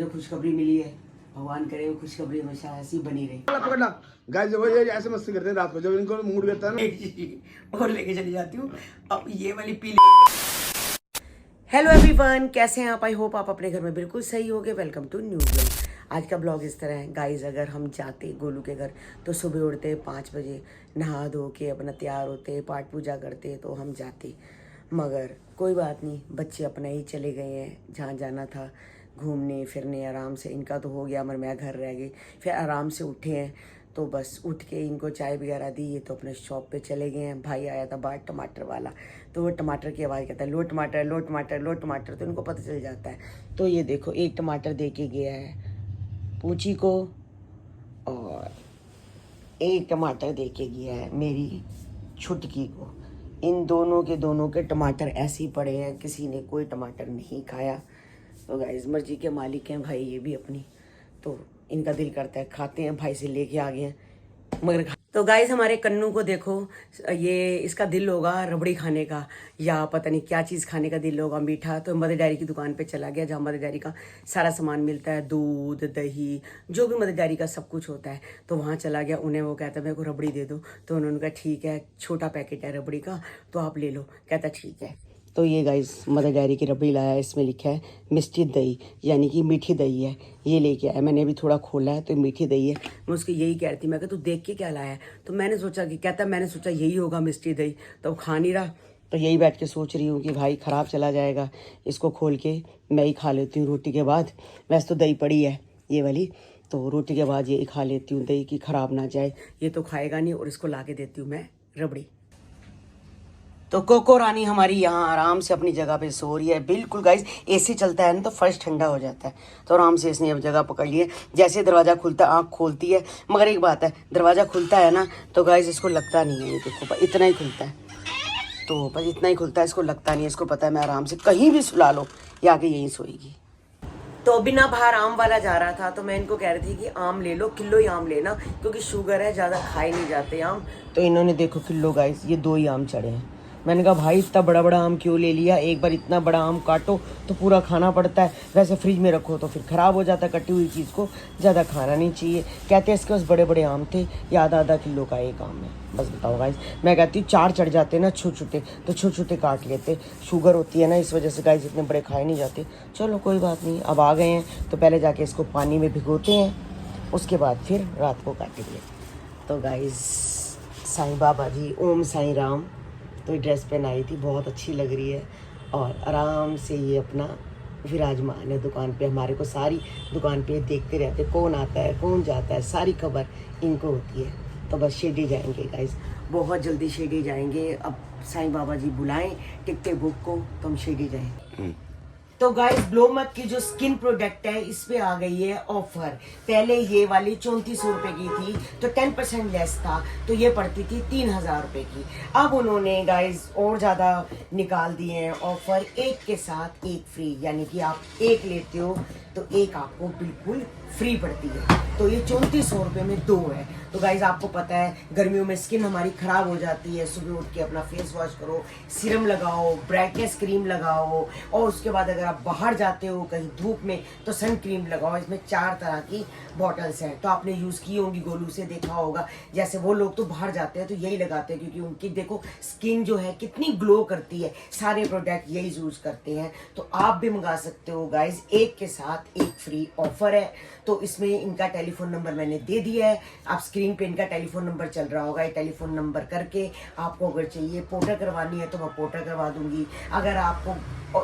खुशखबरी मिली है। भगवान करे वो खुशखबरी हमेशा ऐसी बनी रहे। पकड़ना गाइस, जब ये ऐसे मस्ती करते हैं रात को, जब इनको मूड करता है ना, और लेके चली जाती हूँ। अब ये वाली पी। हेलो एवरीवन, कैसे हैं आप? आई होप आप अपने घर में बिल्कुल सही होगे। Welcome to new blog. आज का ब्लॉग इस तरह है गाइस। अगर हम जाते गोलू के घर तो सुबह उठते 5 बजे, नहा धो के अपना तैयार होते, पाठ पूजा करते तो हम जाते। मगर कोई बात नहीं, बच्चे अपना ही चले गए हैं जहाँ जाना था, घूमने फिरने आराम से। इनका तो हो गया, मगर मैं घर रह गई। फिर आराम से उठे हैं तो बस उठ के इनको चाय वगैरह दी। ये तो अपने शॉप पे चले गए हैं। भाई आया था बाहर टमाटर वाला, तो वो टमाटर की आवाज़ कहता है लो टमाटर लो टमाटर लो टमाटर, तो इनको पता चल जाता है। तो ये देखो, एक टमाटर दे के गया है पूची को और एक टमाटर दे के गया है मेरी छुटकी को। इन दोनों के टमाटर ऐसे ही पड़े हैं, किसी ने कोई टमाटर नहीं खाया। तो गाइस मर्जी के मालिक हैं भाई ये भी अपनी, तो इनका दिल करता है खाते हैं। भाई से लेके आ गए हैं मगर तो गाइस हमारे कन्नू को देखो, ये इसका दिल होगा रबड़ी खाने का या पता नहीं क्या चीज़ खाने का दिल होगा, मीठा। तो मदर डेयरी की दुकान पे चला गया जहाँ मदर डेयरी का सारा सामान मिलता है, दूध दही जो भी मदर डेयरी का सब कुछ होता है। तो वहाँ चला गया, उन्हें वो कहता है मेरे को रबड़ी दे दो। तो उन्होंने कहा ठीक है, छोटा पैकेट है रबड़ी का तो आप ले लो। कहता ठीक है। तो ये गाइस मदर डेयरी की रबड़ी लाया है, इसमें लिखा है मिष्टी दही, यानी कि मीठी दही है। ये लेके आया, मैंने अभी थोड़ा खोला है तो मीठी दही है। मैं उसको यही कह रही थी, मैं कहा तू देख के क्या लाया है? तो मैंने सोचा कि कहता मैंने सोचा यही होगा मिष्टी दही, तो खा नहीं रहा। तो यही बैठ के सोच रही हूँ कि भाई ख़राब चला जाएगा, इसको खोल के मैं ही खा लेती हूँ रोटी के बाद। वैसे तो दही पड़ी है ये वाली, तो रोटी के बाद यही खा लेती हूँ दही की ख़राब ना जाए। ये तो खाएगा नहीं और इसको ला के देती हूँ मैं रबड़ी। तो कोको रानी हमारी यहाँ आराम से अपनी जगह पे सो रही है। बिल्कुल गाइस, एसी चलता है ना तो फर्श ठंडा हो जाता है, तो आराम से इसने अब जगह पकड़ ली है। जैसे दरवाज़ा खुलता है आँख खोलती है। मगर एक बात है, दरवाज़ा खुलता है ना तो गाइस इसको लगता नहीं है, ये देखो इतना ही खुलता है, तो बस इतना ही खुलता है, इसको लगता नहीं है। इसको पता है मैं आराम से कहीं भी सुला लो ये आके यहीं सोएगी। तो बिना बाहर आम वाला जा रहा था तो मैं इनको कह रही थी कि आम ले लो, किलो ही आम लेना क्योंकि शुगर है, ज़्यादा खाए नहीं जाते आम। तो इन्होंने देखो किलो गाइस, ये 2 ही आम चढ़े हैं। मैंने कहा भाई इतना बड़ा बड़ा आम क्यों ले लिया? एक बार इतना बड़ा आम काटो तो पूरा खाना पड़ता है, वैसे फ्रिज में रखो तो फिर ख़राब हो जाता है। कटी हुई चीज़ को ज़्यादा खाना नहीं चाहिए। कहते हैं इसके पास बड़े बड़े आम थे, ये आधा किलो का एक आम है। बस बताओ गाइस, मैं कहती हूँ 4 चढ़ जाते ना छोटे छोटे, तो छोटे छोटे काट लेते। शुगर होती है ना इस वजह से गाइस इतने बड़े खाए नहीं जाते। चलो कोई बात नहीं, अब आ गए हैं तो पहले जाके इसको पानी में भिगोते हैं, उसके बाद फिर रात को काटेंगे। तो गाइस साईं बाबा जी, ओम साईं राम, तो ड्रेस पहनाई थी, बहुत अच्छी लग रही है। और आराम से ये अपना विराजमान है दुकान पे। हमारे को सारी दुकान पे देखते रहते, कौन आता है कौन जाता है, सारी खबर इनको होती है। तो बस शिरडी जाएंगे गाइस, बहुत जल्दी शिरडी जाएंगे। अब साईं बाबा जी बुलाएं टिकटे बुक को तो हम शिरडी जाएं। तो गाइस ग्लो मत की जो स्किन प्रोडक्ट है इस पे आ गई है ऑफर। पहले ये वाली 3400 रुपए की थी तो 10% लेस था, तो ये पड़ती थी 3000 रुपए की। अब उन्होंने गाइस और ज्यादा निकाल दिए हैं ऑफर, एक के साथ एक फ्री, यानी कि आप एक लेते हो तो एक आपको बिल्कुल फ्री पड़ती है। तो ये 3400 रुपये में 2 है। तो गाइज आपको पता है गर्मियों में स्किन हमारी खराब हो जाती है। सुबह उठ के अपना फेस वॉश करो, सीरम लगाओ, ब्राइटनेस क्रीम लगाओ, और उसके बाद अगर आप बाहर जाते हो कहीं धूप में तो सन क्रीम लगाओ। इसमें 4 तरह की बॉटल्स हैं, तो आपने यूज़ की होंगी, गोलू से देखा होगा। जैसे वो लोग तो बाहर जाते हैं तो यही लगाते हैं क्योंकि उनकी देखो स्किन जो है कितनी ग्लो करती है, सारे प्रोडक्ट यही यूज़ करते हैं। तो आप भी मंगा सकते हो गाइज, एक के साथ एक फ्री ऑफर है। तो इसमें इनका टेलीफोन नंबर मैंने दे दिया है, आप स्क्रीन पे इनका टेलीफोन नंबर चल रहा होगा। ये टेलीफोन नंबर करके आपको अगर चाहिए पोर्टर करवानी है तो मैं पोर्टर करवा दूंगी। अगर आपको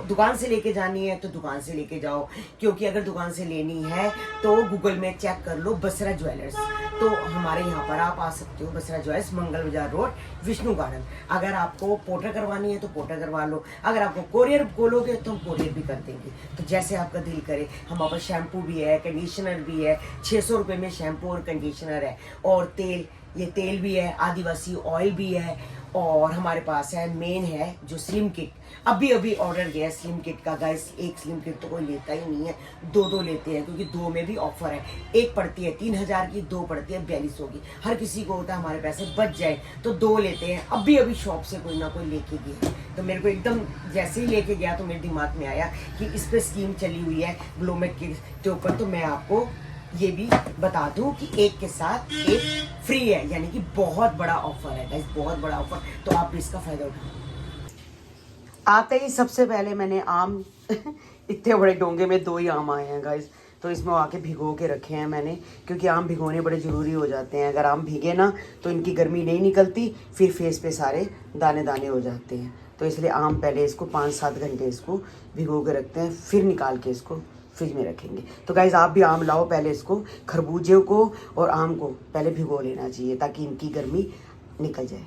दुकान से लेके जानी है तो दुकान से लेके जाओ, क्योंकि अगर दुकान से लेनी है तो गूगल में चेक कर लो बसरा ज्वेलर्स, तो हमारे यहाँ पर आप आ सकते हो। बसरा ज्वेलर्स, मंगल बाजार रोड, विष्णु गार्डन। अगर आपको पोर्टर करवानी है तो पोर्टर करवा लो, अगर आपको कोरियर बोलोगे तो हम कोरियर भी कर देंगे। तो जैसे आपका दिल करे। हमारे पास शैम्पू भी है, कंडीशनर भी है, 600 रुपये में शैम्पू और कंडीशनर है, और तेल, ये तेल भी है, आदिवासी ऑयल भी है, और हमारे पास है मेन है जो स्लिम किट, अभी ऑर्डर गया स्लिम किट का गाइस। एक स्लिम किट तो कोई लेता ही नहीं है, 2 लेते हैं क्योंकि 2 में भी ऑफर है। एक पड़ती है 3000 की, 2 पड़ती है 4200 की। हर किसी को होता है हमारे पैसे बच जाए तो 2 लेते हैं। अभी शॉप से कोई ना कोई लेके गए। तो मेरे को एकदम जैसे ही लेके गया तो मेरे दिमाग में आया कि इस पे स्कीम चली हुई है ग्लोमेट के ऊपर, तो मैं आपको ये भी बता दूं कि एक के साथ एक फ्री है, यानी कि बहुत बड़ा ऑफर है गाइस, बहुत बड़ा ऑफर। तो आप भी इसका फायदा उठाओ। आते ही सबसे पहले मैंने आम इतने बड़े डोंगे में 2 ही आम आए हैं गाइस, तो इसमें आके भिगो के रखे हैं मैंने, क्योंकि आम भिगोने बड़े ज़रूरी हो जाते हैं। अगर आम भीगे ना तो इनकी गर्मी नहीं निकलती, फिर फेस पे सारे दाने दाने हो जाते हैं। तो इसलिए आम पहले इसको 5-7 घंटे इसको भिगो के रखते हैं, फिर निकाल के इसको फ्रिज में रखेंगे। तो गाइस आप भी आम लाओ, पहले इसको खरबूजे को और आम को पहले भिगो लेना चाहिए ताकि इनकी गर्मी निकल जाए।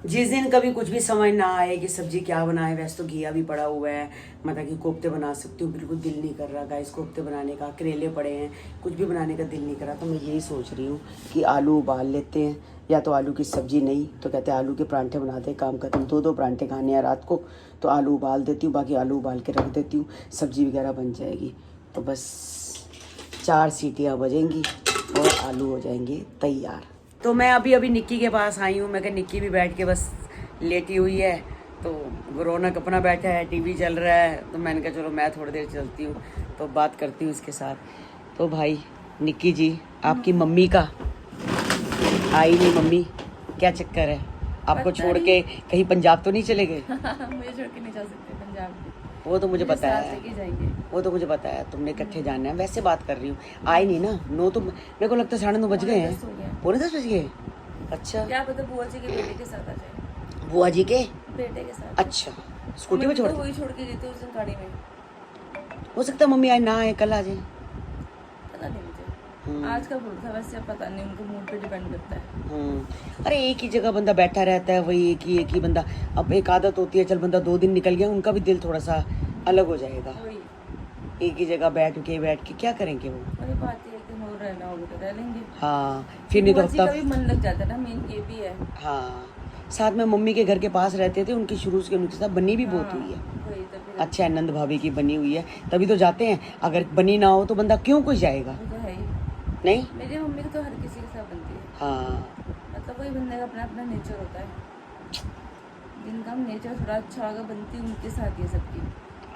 जिस दिन कभी कुछ भी समझ ना आए कि सब्जी क्या बनाए, वैसे तो घिया भी पड़ा हुआ है, मतलब कि कोफ्ते बना सकती हूँ, बिल्कुल दिल नहीं कर रहा गाइस कोफ्ते बनाने का, करेले पड़े हैं, कुछ भी बनाने का दिल नहीं कर रहा। तो मैं यही सोच रही हूँ कि आलू उबाल लेते हैं, या तो आलू की सब्जी नहीं तो कहते हैं आलू के परांठे बनाते हैं, काम करते हैं। 2-2 परांठे खाने हैं रात को, तो आलू उबाल देती हूँ, बाकी आलू उबाल के रख देती हूँ, सब्जी वगैरह बन जाएगी। तो बस 4 सीटियाँ बजेंगी और आलू हो जाएंगे तैयार। तो मैं अभी निक्की के पास आई हूँ, मैं कहा निक्की भी बैठ के बस लेटी हुई है, तो रौनक अपना बैठा है, टीवी चल रहा है, तो मैंने कहा चलो मैं थोड़ी देर चलती हूँ तो बात करती हूँ इसके साथ। तो भाई निक्की जी, आपकी मम्मी का आई नहीं, मम्मी क्या चक्कर है? आपको छोड़ के कहीं पंजाब तो नहीं चले गए? मुझे छोड़ के नहीं जा सकते पंजाब। वो तो मुझे पता है, जाएंगे। वो तो मुझे पता है, तुमने इकट्ठे जाना है, वैसे बात कर रही हूँ। आई नहीं ना, 9 तो मेरे को लगता है 9:30 बज गए हैं, 9:45 बज गए। अच्छा, क्या पता बुआ जी के बेटे के साथ आ जाए। बुआ जी के बेटे के साथ? अच्छा, स्कूटी पे छोड़ वही छोड़ के गई थी उस दिन गाड़ी में। हो सकता है मम्मी आज ना आए, कल आ जाए। पता नहीं मुझे, आज का मूड था, वैसे अब पता नहीं, उनके मूड पे डिपेंड करता है। अरे एक ही जगह बंदा बैठा रहता है, वही एक ही बंदा, अब एक आदत होती है, चल बंदा 2 दिन निकल गया, उनका भी दिल थोड़ा सा अलग हो जाएगा। वही एक ही जगह बैठ के क्या करेंगे वो? वही बात है कि हो रहना होगा तो रह लेंगे। हाँ, फिर नहीं तो बुआ जी का हफ्ता। भी मन लग जाता है ना, मेन ये भी है। हाँ, साथ में मम्मी के घर के पास रहते थे, उनकी शुरू से उनके साथ बनी भी बहुत हुई है। वही तो फिर अच्छा है, नंद भाभी की बनी हुई है, तभी तो जाते हैं। अगर बनी ना हो तो बंदा क्यों कोई जाएगा? वो तो है ही। नहीं, मेरी मम्मी तो हर किसी के साथ बनती है, हाँ मतलब वही बंदे का अपना अपना नेचर होता है। जिनका नेचर थोड़ा अच्छा होगा बनती उनके साथ ये सबकी,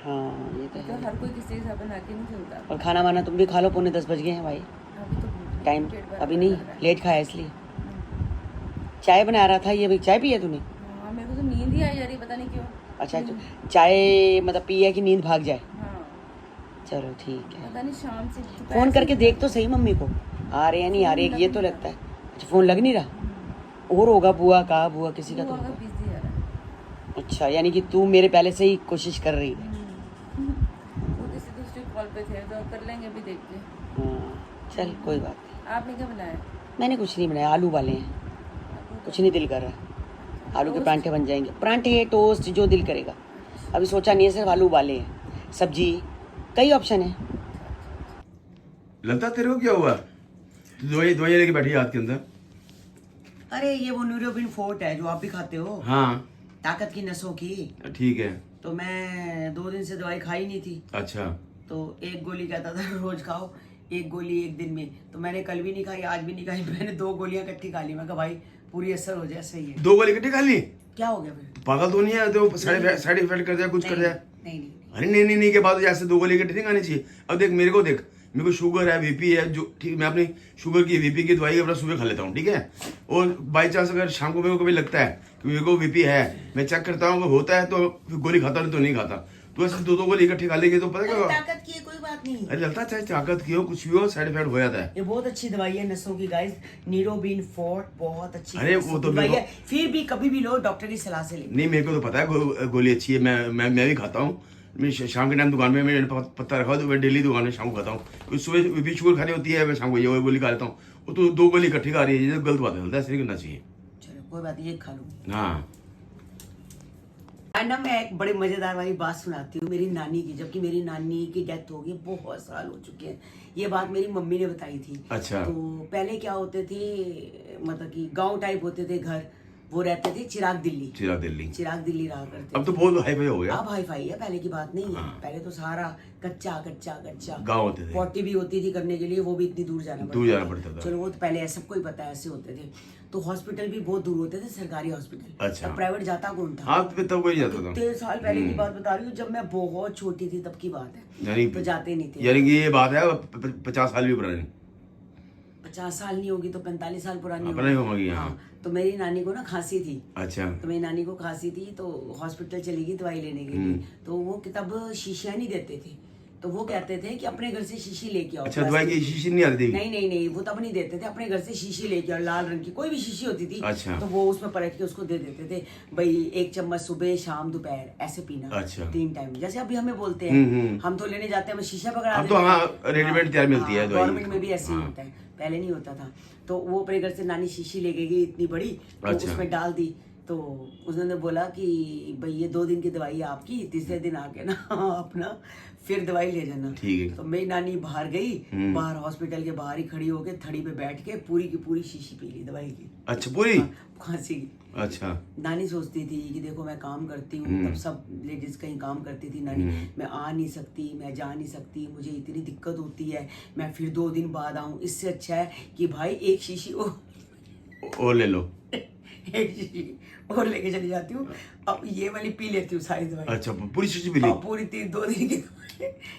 हाँ, ये तो तो है। हर कोई किसी के साथ बना के नहीं चलता। और खाना वाना तुम भी खा लो, 9:45 बज गए हैं भाई। अभी तो भूख नहीं, टाइम पेट भर अभी भर नहीं, लग रहा है। लेट खाया इसलिए। चाय बना रहा था, ये भाई चाय पिया तूने? हाँ, मेरे को तो नींद ही आई जा रही, पता नहीं क्यों। अच्छा, तो चाय मतलब पी है कि नींद भाग जाए? हाँ, चलो ठीक है। पता नहीं शाम से दोपहर फोन से- करके देख तो सही मम्मी को, आ रहे हैं नहीं आ रहे हैं, ये तो लगता है। अच्छा, फोन लग नहीं रहा? और होगा बुआ का, बुआ किसी का तो बुआ का होगा। बिजी आ रहा है। अच्छा, यानी कि तू मेरे पहले से ही कोशिश कर रही है। वो किसी दूसरी कॉल पे थे, तो कर लेंगे अभी देख के। हाँ, चल कोई बात नहीं। आपने क्या बनाया? मैंने कुछ नहीं बनाया, आलू वाले हैं, कुछ नहीं दिल कर रहा। आलू के परांठे बन जाएंगे, परांठे टोस्ट जो दिल करेगा। अभी सोचा नहीं है, सिर्फ आलू वाले हैं, सब्जी कई ऑप्शन है। लगता तेरे को क्या हुआ? दवाई दवाई लेके बैठी हाथ के अंदर। अरे ये वो न्यूरोबिन फोर्ट है जो आप भी खाते हो, हाँ ताकत की नसों की। ठीक है। तो मैं 2 दिन से दवाई खाई नहीं थी, अच्छा, तो 1 गोली कहता था रोज खाओ, 1 गोली 1 दिन में। तो मैंने कल भी नहीं खाई, आज भी नहीं खाई, मैंने 2 गोलियां इकट्ठी खा ली। मैं कहा भाई पूरी असर हो जाए, सही है। 2 गोली इकट्ठी खा ली? क्या हो गया फिर? पागल तो नहीं है? तो साइड इफेक्ट कर जाए, कुछ कर जाए। नहीं नहीं, अरे नहीं के बाद ऐसे 2 गोली इकट्ठी नहीं खानी चाहिए। अब देख मेरे को शुगर है, बीपी है, जो ठीक, मैं अपनी शुगर की बीपी की दवाई अपना सुबह खा लेता हूँ, ठीक है। और बाई चांस अगर शाम को मेरे को कभी लगता है कि मेरे को बीपी है, मैं चेक करता हूँ, अगर होता है तो गोली खाता, नहीं तो नहीं खाता। तो ऐसे 2 गोली इकट्ठी खा लेंगे तो पता क्या होगा? ताकत की है, कोई बात नहीं। अरे लगता है चाहे ताकत की हो, कुछ भी हो, साइड इफेक्ट हो जाता है। ये बहुत अच्छी दवाई है नसों की गाइस, नीरोबिन फोर्ट बहुत अच्छी अरे वो तो दवाई मेरे है, फिर भी कभी भी लो डॉक्टर की सलाह से ले। नहीं, मेरे को तो पता है गोली अच्छी है, मैं भी खाता हूँ। मैं शाम के टाइम दुकान में मैंने पत्ता रखा तो मैं डेली दुकान में शाम को खाता हूँ। सुबह भी शुगर खानी होती है, मैं शाम को ये गोली खा लेता हूँ। वो तो 2 गोली इकट्ठी खा रही है, ये गलत बात है, ऐसे नहीं करना चाहिए। चलो कोई बात नहीं, एक खा लूँ। हाँ, ना मैं एक बड़ी मजेदार वाली बात सुनाती हूँ मेरी नानी की। जबकि मेरी नानी की डेथ हो गई, बहुत साल हो चुके हैं। ये बात मेरी मम्मी ने बताई थी। अच्छा। तो पहले क्या होते थे, मतलब कि गांव टाइप होते थे घर, वो रहते थे चिराग दिल्ली चिराग दिल्ली रहा करते अब तो बहुत हाई फाई हो गया। अब हाई फाई है, पहले की बात नहीं है। हाँ। पहले तो सारा कच्चा कच्चा कच्चा गाँव होते थे। 40 भी होती थी करने के लिए, वो भी इतनी दूर जाना पड़ता था। चलो वो तो पहले सबको ही पता है, ऐसे होते थे। तो हॉस्पिटल भी बहुत दूर होते थे, सरकारी हॉस्पिटल। अच्छा। प्राइवेट जाता कौन था? हाँ तब कोई जाता था। 13 साल पहले की बात बता रही हूँ, जब मैं बहुत छोटी थी तब की बात है। तो जाते नहीं थे। यानी कि ये बात है 50 साल भी पुरानी। 50 साल नहीं होगी तो 45 साल पुरानी अपना ही होगी। हाँ। तो मेरी नानी को ना खांसी थी। अच्छा। तो मेरी नानी को खांसी थी तो हॉस्पिटल चली गई दवाई लेने के लिए। तो वो तब शीशियाँ नहीं देते थे, तो वो कहते थे कि अपने घर से शीशी लेके आओ। अच्छा, दवाई की शीशी नहीं आती थी? नहीं, वो तब नहीं देते थे। अपने घर से शीशी लेके आओ, लाल रंग की कोई भी शीशी होती थी। अच्छा। तो वो उसमें परख के उसको दे देते थे, भाई 1 चम्मच सुबह शाम दोपहर ऐसे पीना। अच्छा। 3 टाइम, जैसे अभी हमें बोलते हैं। हम तो लेने जाते हैं, हमें शीशा पकड़ा अब तो हाँ रेडीमेड तैयार मिलती है दवाई। गवर्नमेंट में भी ऐसे ही होता है, पहले नहीं होता था। तो वो अपने घर से नानी शीशी लेके गई इतनी बड़ी, तो अच्छा। उसमें डाल दी। तो उन्होंने बोला कि भाई ये 2 दिन की दवाई है आपकी, तीसरे दिन आके ना अपना फिर दवाई ले जाना। ठीक है। तो मेरी नानी बाहर गई, बाहर हॉस्पिटल के बाहर ही खड़ी होके थड़ी पे बैठ के पूरी की पूरी शीशी पी ली दवाई की। अच्छा, पूरी खांसी की। अच्छा। नानी सोचती थी कि देखो मैं काम करती हूँ, तब सब लेडीज कहीं काम करती थी। नानी मैं आ नहीं सकती, मैं जा नहीं सकती, मुझे इतनी दिक्कत होती है, मैं फिर 2 दिन बाद आऊँ। इससे अच्छा है कि भाई 1 शीशी और ले लो। 1 शीशी और लेके चली जाती हूँ। अब ये वाली पी लेती हूँ सारी दवाई। अच्छा, पूरी शीशी पी ली? पूरी 2 दिन की दवाई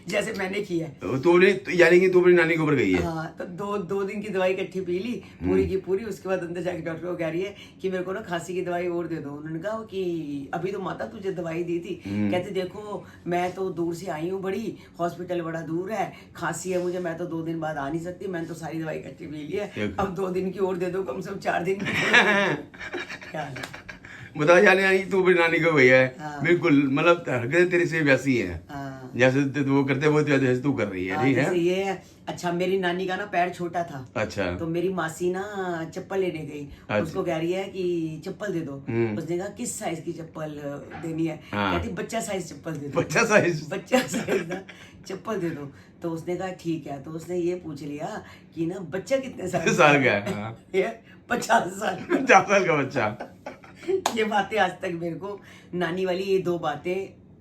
जैसे मैंने की है। तो यानी कि तू अपनी नानी के ऊपर गई है? हाँ, तो 2 दिन की दवाई इकट्ठी पी ली पूरी की पूरी। उसके बाद अंदर जाके डॉक्टर को कह रही है कि मेरे को ना खांसी की दवाई और दे दो। उन्होंने कहा कि अभी तो माता तुझे दवाई दी थी। कहते देखो मैं तो दूर से आई हूँ, बड़ी हॉस्पिटल बड़ा दूर है, खांसी है मुझे, मैं तो 2 दिन बाद आ नहीं सकती, मैंने तो सारी दवाई इकट्ठी पी ली है, अब 2 दिन की और दे दो, कम से कम 4 दिन की। क्या है? बता जाने तू अपनी नानी को भैया है। हाँ। बिल्कुल, मतलब हरकतें तेरी से वैसी है। हाँ। जैसे वो करते वो जैसे तू कर रही है। ठीक जैसे है। ये है। अच्छा, मेरी नानी का ना पैर छोटा था। अच्छा। तो मेरी मासी ना चप्पल लेने गई। अच्छा। उसको कह रही है कि चप्पल दे दो। उसने कहा किस साइज की चप्पल देनी है? हाँ। कहती बच्चा साइज चप्पल दे दो। बच्चा साइज ना चप्पल दे दो। तो उसने कहा ठीक है। तो उसने ये पूछ लिया कि ना बच्चा कितने साल का है? हाँ। ये 50 साल 50 साल का बच्चा। ये बातें आज तक मेरे को, नानी वाली ये 2 बातें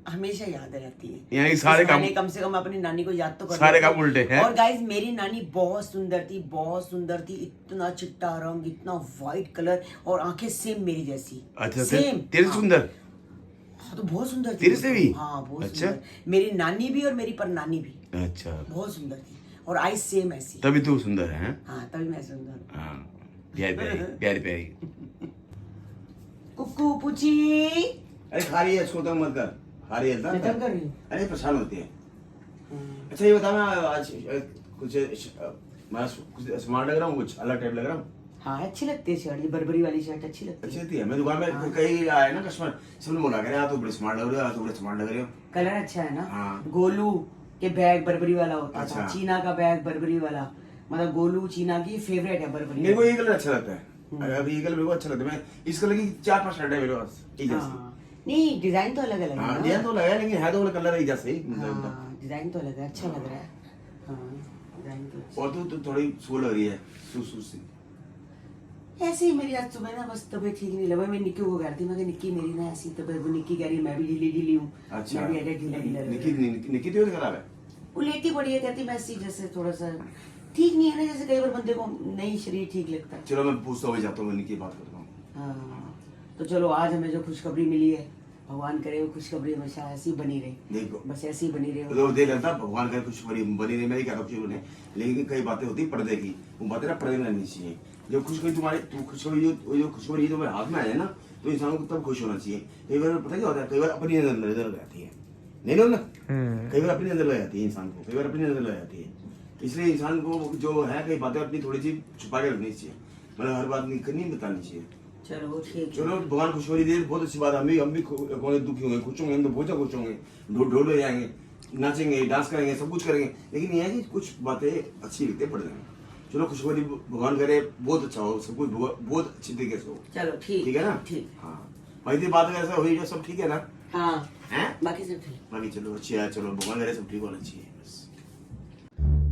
हमेशा याद रहती है। यानी सारे काम, कम से कम अपनी नानी को याद तो कर सारे काम उल्टे हैं। और गाइस मेरी नानी बहुत सुंदर थी, बहुत सुंदर थी। इतना चिट्टा रंग, इतना व्हाइट कलर, और आंखें सेम मेरी जैसी। अच्छा, सेम तेरे से सुंदर? हाँ, तो बहुत सुंदर थी। तेरे से भी? हाँ, बहुत अच्छा। सुंदर। मेरी नानी भी और मेरी परनानी भी अच्छा, बहुत सुंदर थी, और आईज सेम ऐसी। तभी तू सुंदर है। हाँ, तभी मैं सुंदर। हाँ, प्यारी प्यारी प्यारी। कुक्कू पूछी। अरे खा रही है, इसको तो मत कर। खा रही है ना? खत्म कर रही हूँ। अरे परेशान होती है। अच्छा ये बता, मैं आज कुछ मैं कुछ स्मार्ट लग रहा हूँ, कुछ अलग टाइप लग रहा हूँ? हाँ, अच्छी लगती है शर्ट, ये बर्बरी वाली शर्ट अच्छी लगती अच्छी है। लगती है। मैं दुकान में कई आए ना कस्टमर, सबने बोला कह रहे आप तो बड़े स्मार्ट लग रहे हो, आप तो बड़े स्मार्ट लग रहे हो। कलर अच्छा है ना? हाँ। गोलू के बैग बर्बरी वाला होता अच्छा। था, चीना का बैग बर्बरी वाला, मतलब गोलू चीना की फेवरेट है बर्बरी। मेरे को ये कलर अच्छा लगता है। अभी ये कलर मेरे को अच्छा लगता है। मैं इस कलर की 4-5 शर्ट है मेरे पास एक जैसी। हाँ। नहीं, डिजाइन तो अलग अलग है हाँ, ना। डिजाइन तो लगा है, लेकिन है तो कलर एक जैसे ही। हाँ, डिजाइन तो अलग है, अच्छा लग रहा है। हाँ, डिजाइन तो अच्छा। और तू थोड़ी सू लग रही है, सू सी। ऐसे ही मेरी आज सुबह ना बस तबीयत ठीक नहीं लगा। मैं निक्की को कह रही थी, मैं कि निक्की मेरी ना ऐसी तबीयत, वो निक्की कह रही है मैं भी ढीली ढीली हूँ। अच्छा। मैं भी ऐसे ढीला ढीला लग रहा हूँ। निकी तबीयत खराब है? वो लेटी पड़ी है, कहती मैं ऐसी जैसे थोड़ा सा ठीक नहीं है ना, जैसे कई बार बंदे को नहीं शरीर ठीक लगता है। चलो मैं पूछता हुआ जाता हूँ, मैं निकी बात करता हूँ। हाँ, तो चलो आज हमें जो खुशखबरी मिली है, भगवान करे वो खुशखबरी हमेशा ऐसी बनी रहे। देखो, बस ऐसी ही बनी रहे। तो देख रहा था भगवान का कुछ बनी नहीं, मैं ही कह रहा हूँ बने, लेकिन कई बातें होती है पर्दे की, वो बातें ना पर्दे में रहनी चाहिए। जो खुशखबरी तुम्हारी, जो खुशखबरी तुम्हारे हाथ में आए ना, तो इंसान को तब खुश होना चाहिए। कई बार पता क्या होता है, कई बार अपनी नजर लग जाती है, नहीं ना? कई बार अपनी नजर लग जाती है इंसान को, कई बार अपनी नजर लग जाती है। इसलिए इंसान को जो है कई बातें अपनी थोड़ी सी छुपा के रखनी चाहिए, मतलब हर बात नहीं बतानी चाहिए। चलो ठीक। चलो भगवान खुशखबरी दे, बहुत अच्छी बात है। हम भी दुखी होंगे, खुश होंगे, हम तो बहुत खुश होंगे, ढोल हो जाएंगे, नाचेंगे, डांस करेंगे, सब कुछ करेंगे, लेकिन यह है कि कुछ बातें अच्छी लगती है पढ़ने में। चलो खुशखबरी भगवान करे बहुत अच्छा हो, सब कुछ बहुत अच्छी तरीके से हो। चलो ठीक है ना? ठीक। हाँ भाई, बात ऐसा हुई जो सब ठीक है ना? हाँ, हैं? बाकी सब ठीक। बाकी चलो अच्छी है, चलो भगवान करे सब ठीक होना चाहिए बस।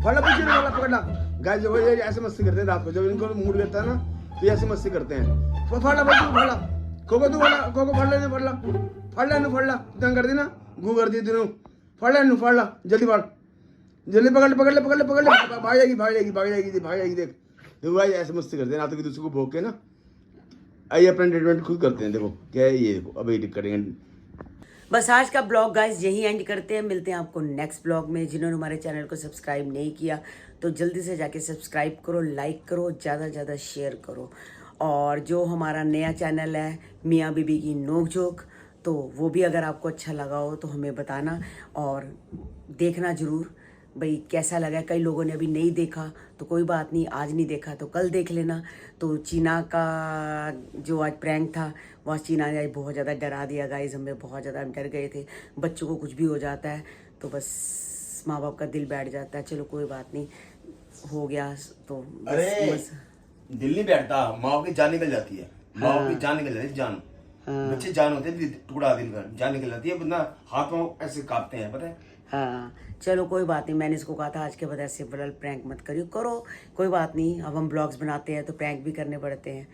वाला पकड़ना गाइस, जब ये ऐसे मस्ती करते हैं रात को, जब इनको मूड करता है ना, तो ऐसे मस्ती करते हैं। फाड़ा भाई तू फाड़ा, खोको तू फाड़ा, खोको फाड़ ले फाड़ ला, फाड़ ले फाड़ ला, तंग कर दी ना, गू कर दी तेनों, फाड़ ले फाड़ ला, जल्दी फाड़, जल्दी पकड़ ले पकड़ ले पकड़ ले पकड़ ले, भाग जाएगी भाग जाएगी भाग जाएगी भाग जाएगी। देख देखो भाई ऐसे मस्ती करते हैं ना, तो कि दूसरे को भोग के ना। आइए अपना ट्रीटमेंट खुद करते हैं। देखो क्या है ये, देखो अब एडिट करेंगे। बस आज का ब्लॉग गाइस यही एंड करते हैं। मिलते हैं आपको नेक्स्ट ब्लॉग में। जिन्होंने हमारे चैनल को सब्सक्राइब नहीं किया तो जल्दी से जाके सब्सक्राइब करो, लाइक करो, ज़्यादा से ज़्यादा शेयर करो। और जो हमारा नया चैनल है मियाँ बीबी की नोक झोंक, तो वो भी अगर आपको अच्छा लगा हो तो हमें बताना और देखना ज़रूर भाई कैसा लगा। कई लोगों ने अभी नहीं देखा तो कोई बात नहीं, आज नहीं देखा तो कल देख लेना। तो चीना का जो आज प्रैंक था वहाँ चीना ने आज बहुत ज़्यादा डरा दिया गाइस, हमें बहुत ज़्यादा डर गए थे। बच्चों को कुछ भी हो जाता है तो बस माँ बाप का दिल बैठ जाता है। चलो कोई बात नहीं, हो गया तो बस दिल नहीं बैठता, माँ की जान निकल जाती है, माँ की जान निकल जाती है, जान बच्चे जान होते हैं, टुकड़ा दिल का जान निकल जाती है, बंदा हाथों ऐसे कांपते हैं, पता है। हाँ चलो कोई बात नहीं, मैंने इसको कहा था आज के बाद ऐसे बड़ा प्रैंक मत करियो, करो कोई बात नहीं। अब हम ब्लॉग्स बनाते हैं तो प्रैंक भी करने पड़ते हैं।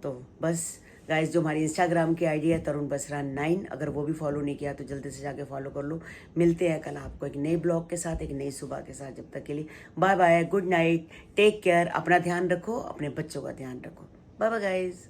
तो बस गाइस जो हमारी इंस्टाग्राम की आईडी है तरुण बसरा 9, अगर वो भी फॉलो नहीं किया तो जल्दी से जाके फॉलो कर लो। मिलते हैं कल आपको एक नए ब्लॉग के साथ, एक नई सुबह के साथ। जब तक के लिए bye bye, good night, take care, अपना ध्यान रखो, अपने बच्चों का ध्यान रखो। Bye bye guys.